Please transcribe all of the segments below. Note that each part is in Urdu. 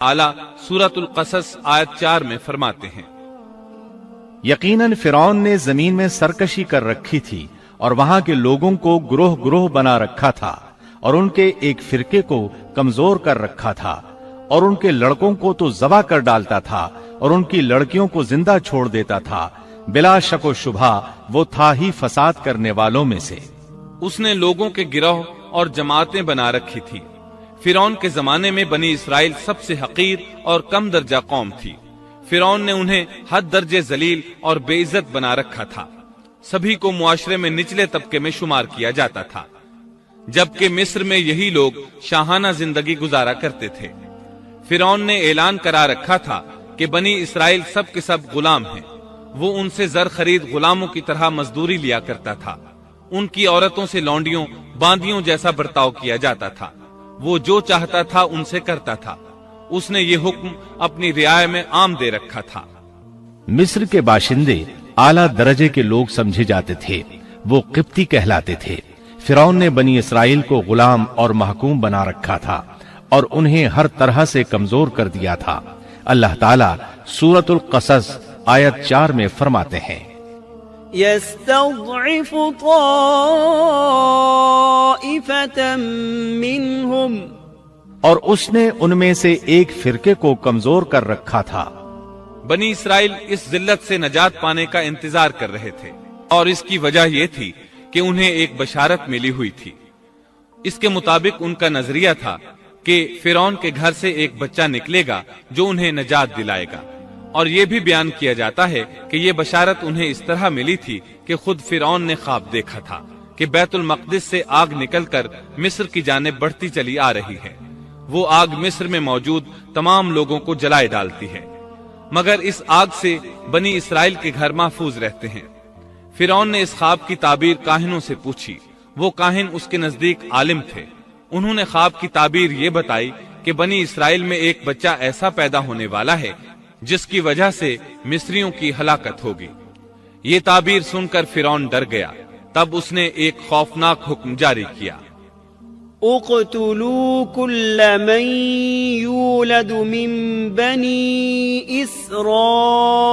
اعلیٰ سورۃ القصص آیت 4 میں فرماتے ہیں، یقیناً فرعون نے زمین میں سرکشی کر رکھی تھی اور وہاں کے لوگوں کو گروہ گروہ بنا رکھا تھا اور ان کے ایک فرقے کو کمزور کر رکھا تھا اور ان کے لڑکوں کو تو ذبح کر ڈالتا تھا اور ان کی لڑکیوں کو زندہ چھوڑ دیتا تھا۔ بلا شک و شبہ وہ تھا ہی فساد کرنے والوں میں سے۔ اس نے لوگوں کے گروہ اور جماعتیں بنا رکھی تھی۔ فرعون کے زمانے میں بنی اسرائیل سب سے حقیر اور کم درجہ قوم تھی۔ فرعون نے انہیں حد درجے ذلیل اور بے عزت بنا رکھا تھا۔ سبھی کو معاشرے میں نچلے طبقے میں شمار کیا جاتا تھا، جبکہ مصر میں یہی لوگ شاہانہ زندگی گزارا کرتے تھے۔ فرعون نے اعلان کرا رکھا تھا کہ بنی اسرائیل سب کے سب غلام ہیں۔ وہ ان سے زر خرید غلاموں کی طرح مزدوری لیا کرتا تھا۔ ان کی عورتوں سے لونڈیوں باندیوں جیسا برتاؤ کیا جاتا تھا۔ وہ جو چاہتا تھا ان سے کرتا تھا۔ اس نے یہ حکم اپنی رعایا میں عام دے رکھا تھا۔ مصر کے باشندے اعلیٰ درجے کے لوگ سمجھے جاتے تھے، وہ قبطی کہلاتے تھے۔ فرعون نے بنی اسرائیل کو غلام اور محکوم بنا رکھا تھا اور انہیں ہر طرح سے کمزور کر دیا تھا۔ اللہ تعالیٰ سورۃ القصص آیت 4 میں فرماتے ہیں، يستضعف طائفة منهم، اور اس نے ان میں سے ایک فرقے کو کمزور کر رکھا تھا۔ بنی اسرائیل اس ذلت سے نجات پانے کا انتظار کر رہے تھے، اور اس کی وجہ یہ تھی کہ انہیں ایک بشارت ملی ہوئی تھی۔ اس کے مطابق ان کا نظریہ تھا کہ فرعون کے گھر سے ایک بچہ نکلے گا جو انہیں نجات دلائے گا، اور یہ بھی بیان کیا جاتا ہے کہ یہ بشارت انہیں اس طرح ملی تھی کہ خود فرعون نے خواب دیکھا تھا کہ بیت المقدس سے آگ نکل کر مصر کی جانب بڑھتی چلی آ رہی ہے۔ وہ آگ مصر میں موجود تمام لوگوں کو جلائے ڈالتی ہے، مگر اس آگ سے بنی اسرائیل کے گھر محفوظ رہتے ہیں۔ فرعون نے اس خواب کی تعبیر کاہنوں سے پوچھی۔ وہ کاہن اس کے نزدیک عالم تھے۔ انہوں نے خواب کی تعبیر یہ بتائی کہ بنی اسرائیل میں ایک بچہ ایسا پیدا ہونے والا ہے جس کی وجہ سے مصریوں کی ہلاکت ہوگی۔ یہ تعبیر سن کر فرعون ڈر گیا۔ تب اس نے ایک خوفناک حکم جاری کیا، اقتلوا كل من يولد من بني اسرائيل،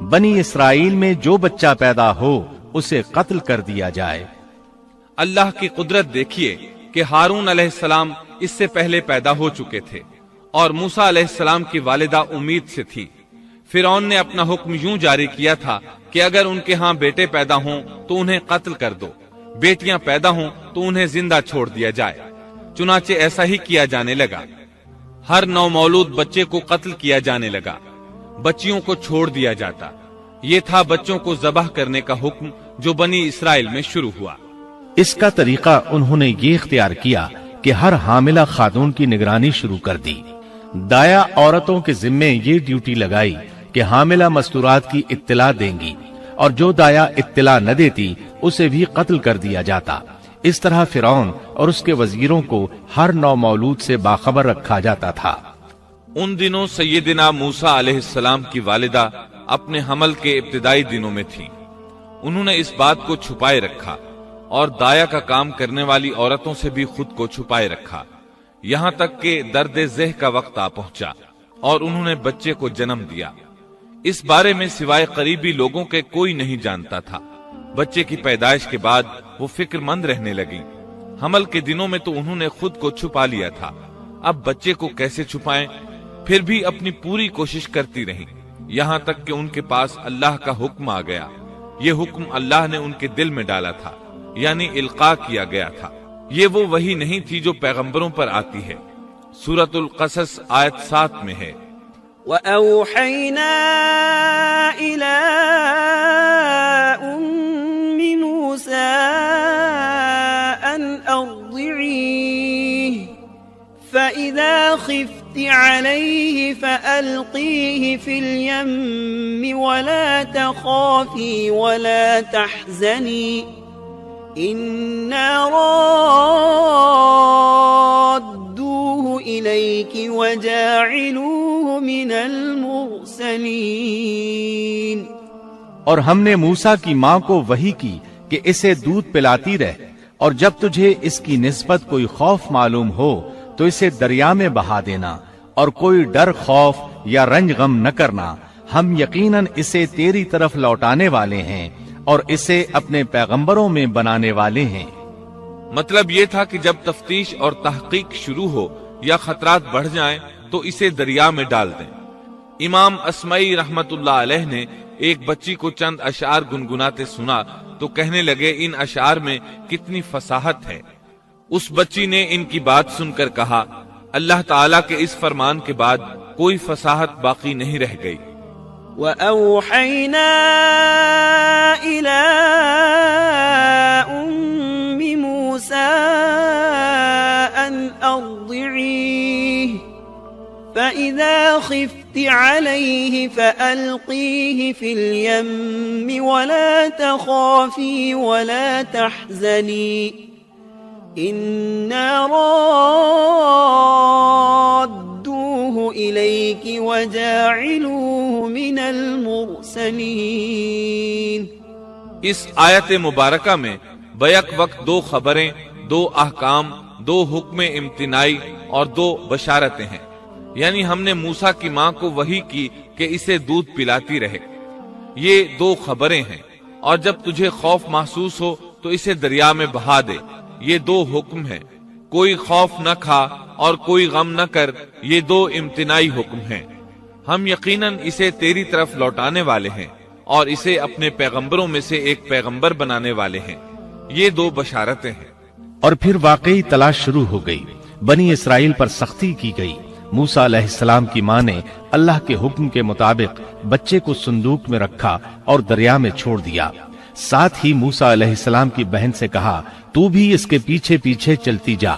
بنی اسرائیل میں جو بچہ پیدا ہو اسے قتل کر دیا جائے۔ اللہ کی قدرت دیکھیے کہ ہارون علیہ السلام اس سے پہلے پیدا ہو چکے تھے اور موسیٰ علیہ السلام کی والدہ امید سے تھی۔ فرعون نے اپنا حکم یوں جاری کیا تھا کہ اگر ان کے ہاں بیٹے پیدا ہوں تو انہیں قتل کر دو، بیٹیاں پیدا ہوں تو انہیں زندہ چھوڑ دیا جائے۔ چنانچہ ایسا ہی کیا جانے لگا۔ ہر نومولود بچے کو قتل کیا جانے لگا، بچیوں کو چھوڑ دیا جاتا۔ یہ تھا بچوں کو ذبح کرنے کا حکم جو بنی اسرائیل میں شروع ہوا۔ اس کا طریقہ انہوں نے یہ اختیار کیا کہ ہر حاملہ خاتون کی نگرانی شروع کر دی۔ دایا عورتوں کے ذمے یہ ڈیوٹی لگائی کہ حاملہ مستورات کی اطلاع دیں گی، اور جو دایا اطلاع نہ دیتی اسے بھی قتل کر دیا جاتا۔ اس طرح فرعون اور اس کے وزیروں کو ہر نومولود سے باخبر رکھا جاتا تھا۔ ان دنوں سیدنا موسیٰ علیہ السلام کی والدہ اپنے حمل کے ابتدائی دنوں میں تھی۔ انہوں نے اس بات کو چھپائے رکھا اور دایا کا کام کرنے والی عورتوں سے بھی خود کو چھپائے رکھا، یہاں تک کہ درد ذہ کا وقت آ پہنچا اور انہوں نے بچے کو جنم دیا۔ اس بارے میں سوائے قریبی لوگوں کے کوئی نہیں جانتا تھا۔ بچے کی پیدائش کے بعد وہ فکر مند رہنے لگی۔ حمل کے دنوں میں تو انہوں نے خود کو چھپا لیا تھا، اب بچے کو کیسے چھپائیں؟ پھر بھی اپنی پوری کوشش کرتی رہیں، یہاں تک کہ ان کے پاس اللہ کا حکم آ گیا۔ یہ حکم اللہ نے ان کے دل میں ڈالا تھا، یعنی القاء کیا گیا تھا۔ یہ وہ وحی نہیں تھی جو پیغمبروں پر آتی ہے۔ سورۃ القصص آیت 7 میں ہے، وَأَوْحَيْنَا إِلَىٰ أُمِّ مُوسَىٰ أَنْ أَرْضِعِيهِ فَإِذَا خِفْتِ عَلَيْهِ فَأَلْقِيهِ فِي الْيَمِّ وَلَا تَخَافِي وَلَا تَحْزَنِي إِنَّا رَادُّوهُ إِلَيْكِ وَجَاعِلُوهُ مِنَ الْمُرْسَلِينَ۔ اور ہم نے موسیٰ کی ماں کو وحی کی کہ اسے دودھ پلاتی رہ، اور جب تجھے اس کی نسبت کوئی خوف معلوم ہو تو اسے دریا میں بہا دینا، اور کوئی ڈر خوف یا رنج غم نہ کرنا، ہم یقیناً اسے تیری طرف لوٹانے والے ہیں اور اسے اپنے پیغمبروں میں بنانے والے ہیں۔ مطلب یہ تھا کہ جب تفتیش اور تحقیق شروع ہو یا خطرات بڑھ جائیں تو اسے دریا میں ڈال دیں۔ امام اسمعی رحمت اللہ علیہ نے ایک بچی کو چند اشعار گنگناتے سنا تو کہنے لگے ان اشعار میں کتنی فصاحت ہے۔ اس بچی نے ان کی بات سن کر کہا اللہ تعالیٰ کے اس فرمان کے بعد کوئی فصاحت باقی نہیں رہ گئی۔ وَأَوْحَيْنَا إِلَىٰ أُمِّ مُوسَىٰ أَنْ أَرْضِعِيهِ فَإِذَا خِفْتِ عَلَيْهِ فَأَلْقِيهِ فِي الْيَمِّ وَلَا تَخَافِي وَلَا تَحْزَنِي إِنَّا رَادُّوهُ إِلَيْكِ وَجَاعِلُوهُ مِنَ الْمُرْسَلِينَ۔ اس آیت مبارکہ میں بیک وقت دو خبریں، دو احکام، دو حکم امتناعی اور دو بشارتیں ہیں، یعنی ہم نے موسیٰ کی ماں کو وحی کی کہ اسے دودھ پلاتی رہے۔ یہ دو خبریں ہیں، اور جب تجھے خوف محسوس ہو تو اسے دریا میں بہا دے، یہ دو حکم ہیں۔ کوئی خوف نہ کھا اور کوئی غم نہ کر، یہ دو امتناعی حکم ہیں۔ ہم یقیناً اسے تیری طرف لوٹانے والے ہیں اور اسے اپنے پیغمبروں میں سے ایک پیغمبر بنانے والے ہیں، یہ دو بشارتیں ہیں۔ اور پھر واقعی تلاش شروع ہو گئی، بنی اسرائیل پر سختی کی گئی۔ موسیٰ علیہ السلام کی ماں نے اللہ کے حکم کے مطابق بچے کو صندوق میں رکھا اور دریا میں چھوڑ دیا۔ ساتھ ہی موسیٰ علیہ السلام کی بہن سے کہا تو بھی اس کے پیچھے پیچھے چلتی جا۔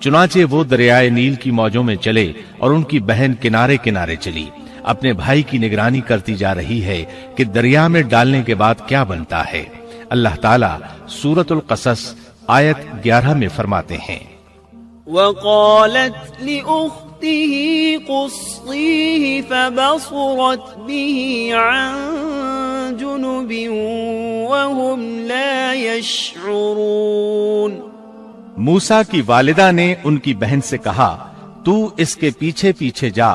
چنانچہ وہ دریائے نیل کی موجوں میں چلے اور ان کی بہن کنارے کنارے چلی، اپنے بھائی کی نگرانی کرتی جا رہی ہے کہ دریا میں ڈالنے کے بعد کیا بنتا ہے۔ اللہ تعالیٰ سورۃ القصص آیت 11 میں فرماتے ہیں وَقَالَتْ لِأُخْتِهِ قُصِّيهِ فَبَصُرَتْ بِهِ عَن جُنُبٍ وَهُمْ لَا يَشْعُرُونَ۔ موسیٰ کی والدہ نے ان کی بہن سے کہا تو اس کے پیچھے پیچھے جا،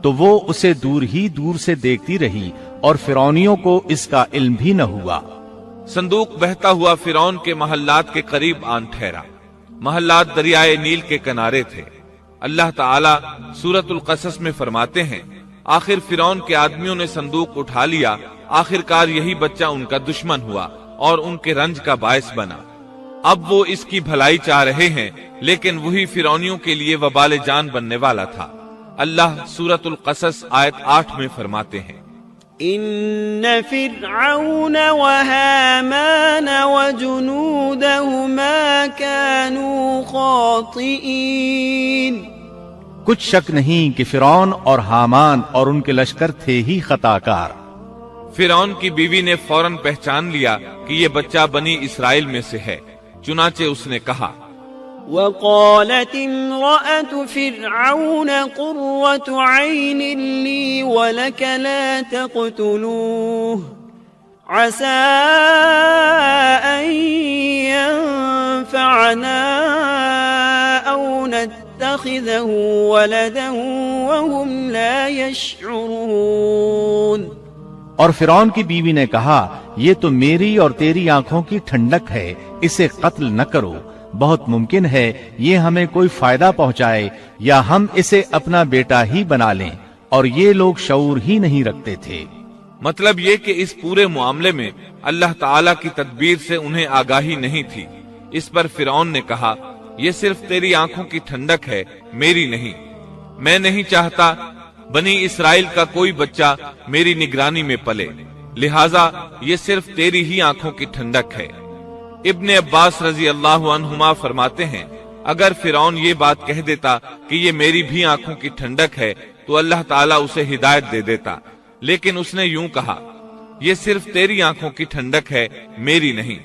تو وہ اسے دور ہی دور سے دیکھتی رہی اور فرعونیوں کو اس کا علم بھی نہ ہوا۔ صندوق بہتا ہوا فرعون کے محلات کے قریب آن ٹھہرا۔ محلات دریائے نیل کے کنارے تھے۔ اللہ تعالیٰ سورۃ القصص میں فرماتے ہیں آخر فرعون کے آدمیوں نے صندوق اٹھا لیا، آخرکار یہی بچہ ان کا دشمن ہوا اور ان کے رنج کا باعث بنا۔ اب وہ اس کی بھلائی چاہ رہے ہیں، لیکن وہی فرعونیوں کے لیے وبال جان بننے والا تھا۔ اللہ سورۃ القصص آیت 8 میں فرماتے ہیں إن فرعون وهامان وجنودهما كانوا خاطئين۔ کچھ شک نہیں کہ فرعون اور حامان اور ان کے لشکر تھے ہی خطا کار۔ فرعون کی بیوی نے فوراً پہچان لیا کہ یہ بچہ بنی اسرائیل میں سے ہے، چنانچہ اس نے کہا وقالت امرأة فرعون قرة عين لي ولك لا تقتلوه عسى أن ينفعنا أو نتخذه ولدا وهم لا يشعرون۔ اور فرعون کی بیوی نے کہا یہ تو میری اور تیری آنکھوں کی ٹھنڈک ہے، اسے قتل نہ کرو، بہت ممکن ہے یہ ہمیں کوئی فائدہ پہنچائے یا ہم اسے اپنا بیٹا ہی بنا لیں، اور یہ لوگ شعور ہی نہیں رکھتے تھے۔ مطلب یہ کہ اس پورے معاملے میں اللہ تعالیٰ کی تدبیر سے انہیں آگاہی نہیں تھی۔ اس پر فرعون نے کہا یہ صرف تیری آنکھوں کی ٹھنڈک ہے، میری نہیں۔ میں نہیں چاہتا بنی اسرائیل کا کوئی بچہ میری نگرانی میں پلے، لہٰذا یہ صرف تیری ہی آنکھوں کی ٹھنڈک ہے۔ ابن عباس رضی اللہ عنہما فرماتے ہیں اگر فرعون یہ بات کہہ دیتا کہ یہ میری بھی آنکھوں کی ٹھنڈک ہے تو اللہ تعالیٰ اسے ہدایت دے دیتا، لیکن اس نے یوں کہا یہ صرف تیری آنکھوں کی ٹھنڈک ہے، میری نہیں۔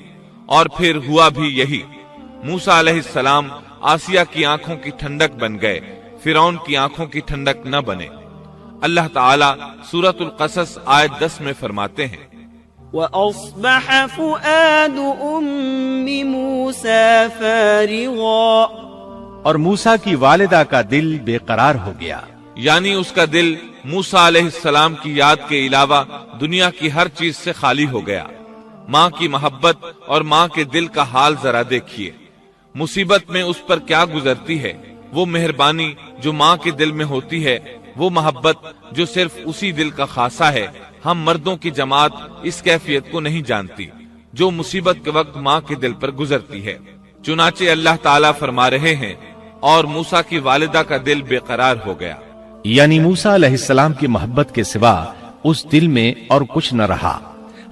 اور پھر ہوا بھی یہی، موسیٰ علیہ السلام آسیہ کی آنکھوں کی ٹھنڈک بن گئے، فرعون کی آنکھوں کی ٹھنڈک نہ بنے۔ اللہ تعالیٰ سورۃ القصص آیت 10 میں فرماتے ہیں وَأَصْبَحَ فُؤَادُ أُمِّ مُوسَى فَارِغًا اور موسیٰ کی والدہ کا دل بے قرار ہو گیا، یعنی اس کا دل موسیٰ علیہ السلام کی یاد کے علاوہ دنیا کی ہر چیز سے خالی ہو گیا۔ ماں کی محبت اور ماں کے دل کا حال ذرا دیکھیے، مصیبت میں اس پر کیا گزرتی ہے۔ وہ مہربانی جو ماں کے دل میں ہوتی ہے، وہ محبت جو صرف اسی دل کا خاصہ ہے، ہم مردوں کی جماعت اس کیفیت کو نہیں جانتی جو مصیبت کے وقت ماں کے دل پر گزرتی ہے۔ چنانچہ اللہ تعالیٰ فرما رہے ہیں اور موسیٰ کی والدہ کا دل بے قرار ہو گیا، یعنی موسیٰ علیہ السلام کی محبت کے سوا اس دل میں اور کچھ نہ رہا۔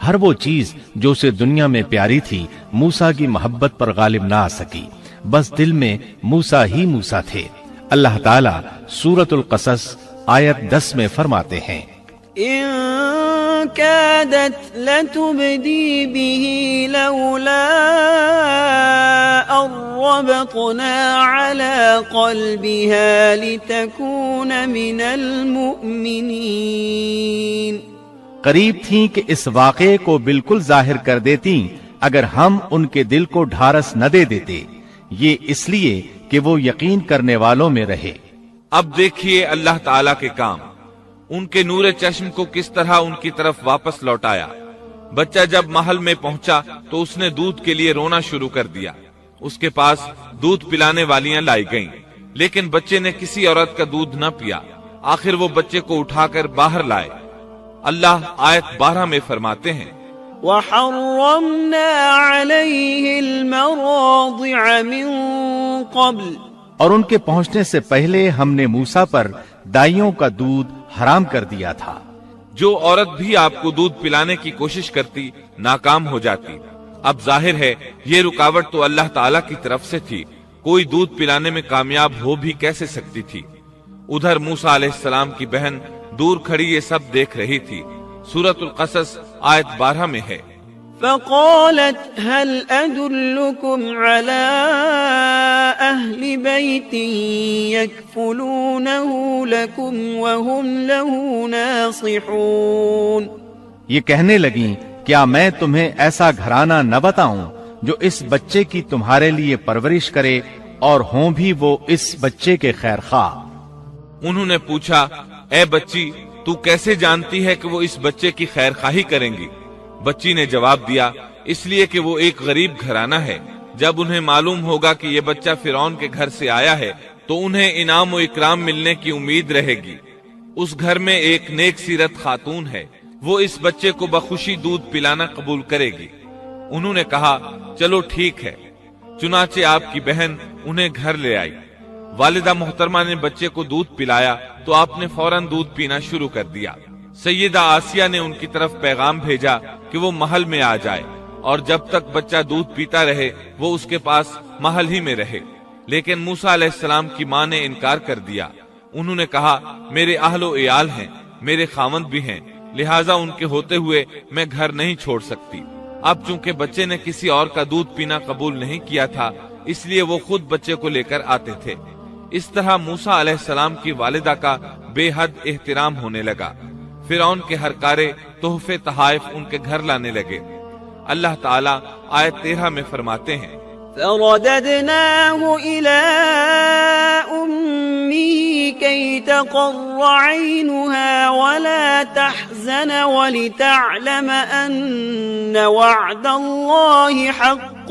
ہر وہ چیز جو اسے دنیا میں پیاری تھی موسیٰ کی محبت پر غالب نہ آ سکی، بس دل میں موسیٰ ہی موسیٰ تھے۔ اللہ تعالیٰ سورۃ القصص آیت 10 میں فرماتے ہیں، إن كادت لتبدي به لولا أن ربطنا على قلبها لتكون من المؤمنين۔ قریب تھیں کہ اس واقعے کو بالکل ظاہر کر دیتی اگر ہم ان کے دل کو ڈھارس نہ دے دیتے، یہ اس لیے کہ وہ یقین کرنے والوں میں رہے۔ اب دیکھیے اللہ تعالیٰ کے کام، ان کے نور چشم کو کس طرح ان کی طرف واپس لوٹایا۔ بچہ جب محل میں پہنچا تو اس نے دودھ کے لیے رونا شروع کر دیا۔ اس کے پاس دودھ پلانے والیاں لائی گئیں، لیکن بچے نے کسی عورت کا دودھ نہ پیا۔ آخر وہ بچے کو اٹھا کر باہر لائے۔ اللہ آیت 12 میں فرماتے ہیں، وحرمنا عليه المراضع من قبل، اور ان کے پہنچنے سے پہلے ہم نے موسیٰ پر دائیوں کا دودھ حرام کر دیا تھا۔ جو عورت بھی آپ کو دودھ پلانے کی کوشش کرتی ناکام ہو جاتی۔ اب ظاہر ہے یہ رکاوٹ تو اللہ تعالیٰ کی طرف سے تھی، کوئی دودھ پلانے میں کامیاب ہو بھی کیسے سکتی تھی۔ ادھر موسیٰ علیہ السلام کی بہن دور کھڑی یہ سب دیکھ رہی تھی۔ سورۃ القصص آیت 12 میں ہے، فقالت هل أدلكم على أهل بيت يكفلونه لكم وهم له ناصحون۔ یہ کہنے لگیں، کیا میں تمہیں ایسا گھرانہ نہ بتاؤں جو اس بچے کی تمہارے لیے پرورش کرے اور ہوں بھی وہ اس بچے کے خیر خواہ۔ انہوں نے پوچھا، اے بچی تو کیسے جانتی ہے کہ وہ اس بچے کی خیر خواہی کریں گی؟ بچی نے جواب دیا، اس لیے کہ وہ ایک غریب گھرانہ ہے۔ جب انہیں معلوم ہوگا کہ یہ بچہ فرعون کے گھر سے آیا ہے تو انہیں انعام و اکرام ملنے کی امید رہے گی۔ اس گھر میں ایک نیک سیرت خاتون ہے، وہ اس بچے کو بخوشی دودھ پلانا قبول کرے گی۔ انہوں نے کہا، چلو ٹھیک ہے۔ چنانچہ آپ کی بہن انہیں گھر لے آئی۔ والدہ محترمہ نے بچے کو دودھ پلایا تو آپ نے فوراً دودھ پینا شروع کر دیا۔ سیدہ آسیہ نے ان کی طرف پیغام بھیجا کہ وہ محل میں آ جائے اور جب تک بچہ دودھ پیتا رہے وہ اس کے پاس محل ہی میں رہے، لیکن موسیٰ علیہ السلام کی ماں نے انکار کر دیا۔ انہوں نے کہا، میرے اہل و عیال ہیں، میرے خاوند بھی ہیں، لہٰذا ان کے ہوتے ہوئے میں گھر نہیں چھوڑ سکتی۔ اب چونکہ بچے نے کسی اور کا دودھ پینا قبول نہیں کیا تھا، اس لیے وہ خود بچے کو لے کر آتے تھے۔ اس طرح موسیٰ علیہ السلام کی والدہ کا بے حد احترام ہونے لگا۔ فرعون کے ہر کارے تحفے تحائف ان کے گھر لانے لگے۔ اللہ تعالیٰ آیت 13 میں فرماتے ہیں، فرددناه إلى أمه كي تقر عينها ولا تحزن ولتعلم أن وعد الله حق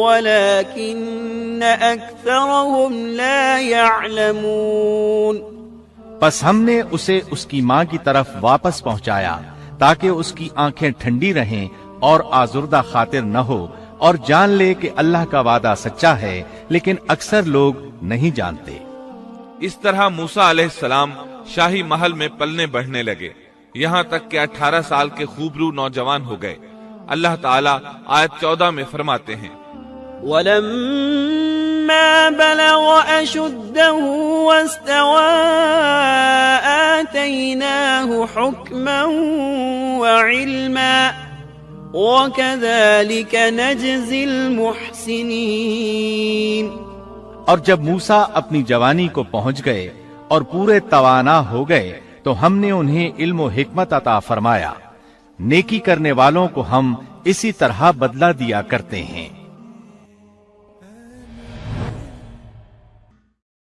ولكن أكثرهم لا يعلمون۔ پس ہم نے اسے اس کی ماں کی طرف واپس پہنچایا تاکہ اس کی آنکھیں ٹھنڈی رہیں اور آزردہ خاطر نہ ہو، اور جان لے کہ اللہ کا وعدہ سچا ہے، لیکن اکثر لوگ نہیں جانتے۔ اس طرح موسیٰ علیہ السلام شاہی محل میں پلنے بڑھنے لگے، یہاں تک کہ 18 سال کے خوبرو نوجوان ہو گئے۔ اللہ تعالیٰ آیت 14 میں فرماتے ہیں، وَلَمَّا بَلَغَ أَشُدَّهُ وَاسْتَوَى آتَيْنَاهُ حُكْمًا وَعِلْمًا وَكَذَلِكَ نَجْزِي الْمُحْسِنِينَ۔ اور جب موسیٰ اپنی جوانی کو پہنچ گئے اور پورے توانا ہو گئے تو ہم نے انہیں علم و حکمت عطا فرمایا، نیکی کرنے والوں کو ہم اسی طرح بدلہ دیا کرتے ہیں۔